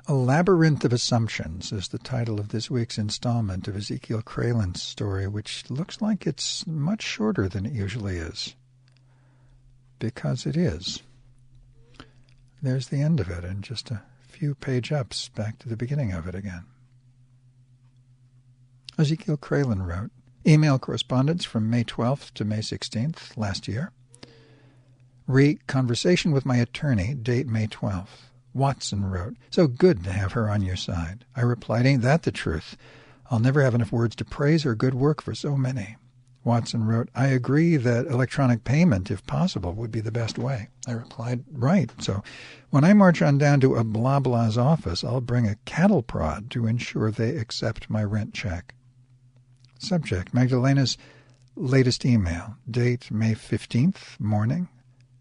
A Labyrinth of Assumptions is the title of this week's installment of Ezekiel Kralen's story, which looks like it's much shorter than it usually is. Because it is. There's the end of it, and just a few page ups back to the beginning of it again. Ezekiel Kralen wrote, email correspondence from May 12th to May 16th last year. Conversation with my attorney, date May 12th. Watson wrote, so good to have her on your side. I replied, ain't that the truth? I'll never have enough words to praise her good work for so many. Watson wrote, I agree that electronic payment, if possible, would be the best way. I replied, right. So when I march on down to a blah blah's office, I'll bring a cattle prod to ensure they accept my rent check. Subject, Magdalena's latest email, date May 15th, morning.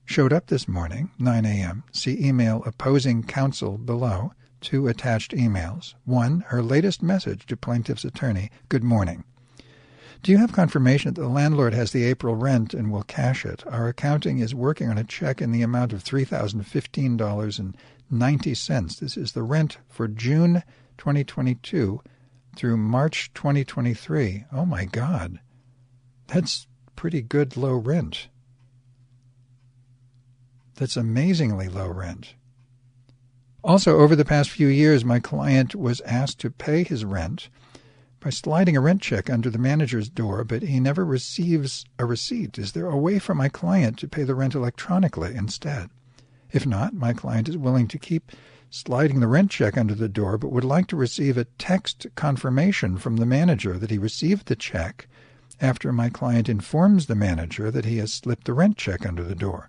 Showed up this morning, 9 a.m. See email opposing counsel below. 2 attached emails. 1, her latest message to plaintiff's attorney. Good morning. Do you have confirmation that the landlord has the April rent and will cash it? Our accounting is working on a check in the amount of $3,015.90. This is the rent for June 2022 through March 2023. Oh, my God. That's pretty good low rent. That's amazingly low rent. Also, over the past few years, my client was asked to pay his rent by sliding a rent check under the manager's door, but he never receives a receipt. Is there a way for my client to pay the rent electronically instead? If not, my client is willing to keep sliding the rent check under the door, but would like to receive a text confirmation from the manager that he received the check after my client informs the manager that he has slipped the rent check under the door.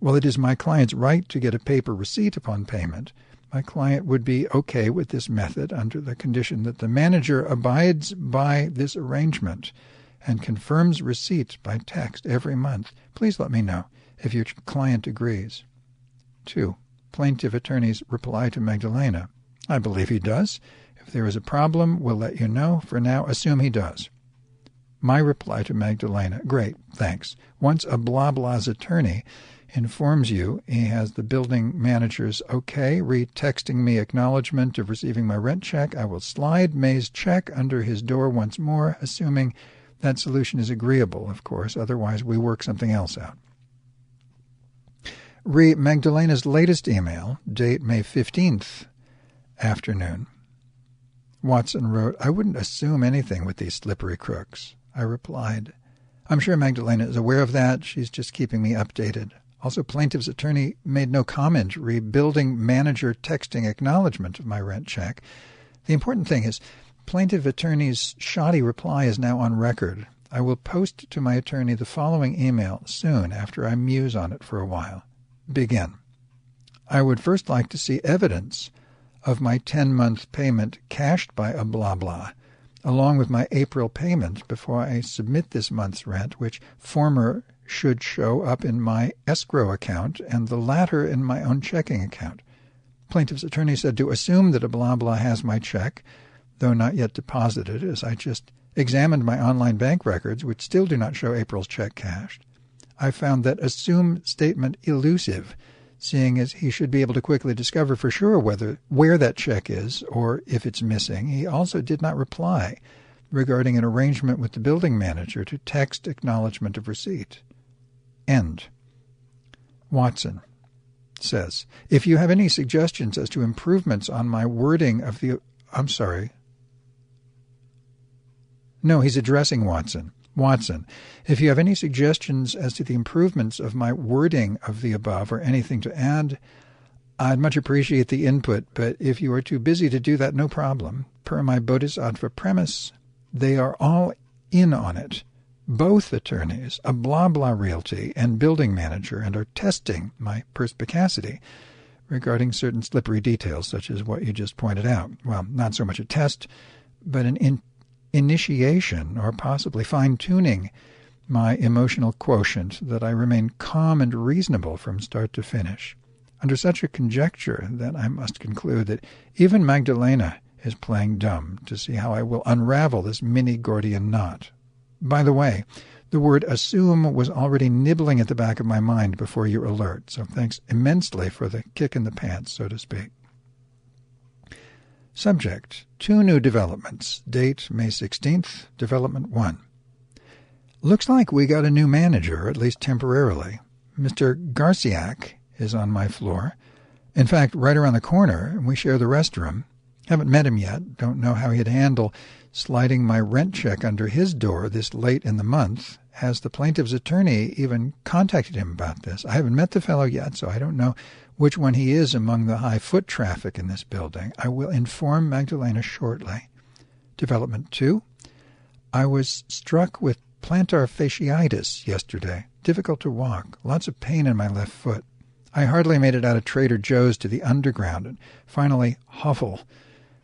Well, it is my client's right to get a paper receipt upon payment. My client would be okay with this method under the condition that the manager abides by this arrangement and confirms receipt by text every month. Please let me know if your client agrees. 2. Plaintiff attorney's reply to Magdalena. I believe he does. If there is a problem, we'll let you know. For now, assume he does. My reply to Magdalena. Great, thanks. Once a blah blah's attorney informs you he has the building manager's okay, texting me acknowledgement of receiving my rent check, I will slide May's check under his door once more, assuming that solution is agreeable, of course. Otherwise, we work something else out. Magdalena's latest email, date May 15th, afternoon. Watson wrote, I wouldn't assume anything with these slippery crooks. I replied, I'm sure Magdalena is aware of that. She's just keeping me updated. Also, plaintiff's attorney made no comment, building manager texting acknowledgement of my rent check. The important thing is, plaintiff attorney's shoddy reply is now on record. I will post to my attorney the following email soon after I muse on it for a while. Begin. I would first like to see evidence of my 10-month payment cashed by a blah blah, along with my April payment before I submit this month's rent, which former should show up in my escrow account and the latter in my own checking account. Plaintiff's attorney said to assume that a blah blah has my check, though not yet deposited, as I just examined my online bank records, which still do not show April's check cashed. I found that assume statement elusive, seeing as he should be able to quickly discover for sure where that check is or if it's missing. He also did not reply regarding an arrangement with the building manager to text acknowledgement of receipt. End. Watson says, if you have any suggestions as to improvements on my wording of the... No, he's addressing Watson. Watson, if you have any suggestions as to the improvements of my wording of the above or anything to add, I'd much appreciate the input, but if you are too busy to do that, no problem. Per my bodhisattva premise, they are all in on it. Both attorneys, a blah blah realty and building manager, and are testing my perspicacity regarding certain slippery details, such as what you just pointed out. Well, not so much a test, but an initiation or possibly fine-tuning my emotional quotient that I remain calm and reasonable from start to finish. Under such a conjecture, then I must conclude that even Magdalena is playing dumb to see how I will unravel this mini-Gordian knot. By the way, the word assume was already nibbling at the back of my mind before your alert, so thanks immensely for the kick in the pants, so to speak. Subject, 2 new developments. Date, May 16th. Development 1. Looks like we got a new manager, at least temporarily. Mr. Garciak is on my floor. In fact, right around the corner, and we share the restroom. Haven't met him yet. Don't know how he'd handle sliding my rent check under his door this late in the month. Has the plaintiff's attorney even contacted him about this? I haven't met the fellow yet, so I don't know which one he is among the high foot traffic in this building. I will inform Magdalena shortly. Development 2. I was struck with plantar fasciitis yesterday. Difficult to walk. Lots of pain in my left foot. I hardly made it out of Trader Joe's to the underground and finally Hovel.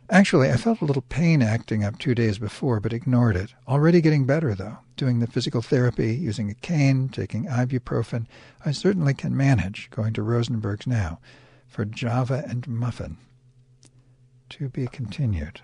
Actually, I felt a little pain acting up 2 days before, but ignored it. Already getting better, though. Doing the physical therapy, using a cane, taking ibuprofen. I certainly can manage. Going to Rosenberg's now for Java and muffin. To be continued.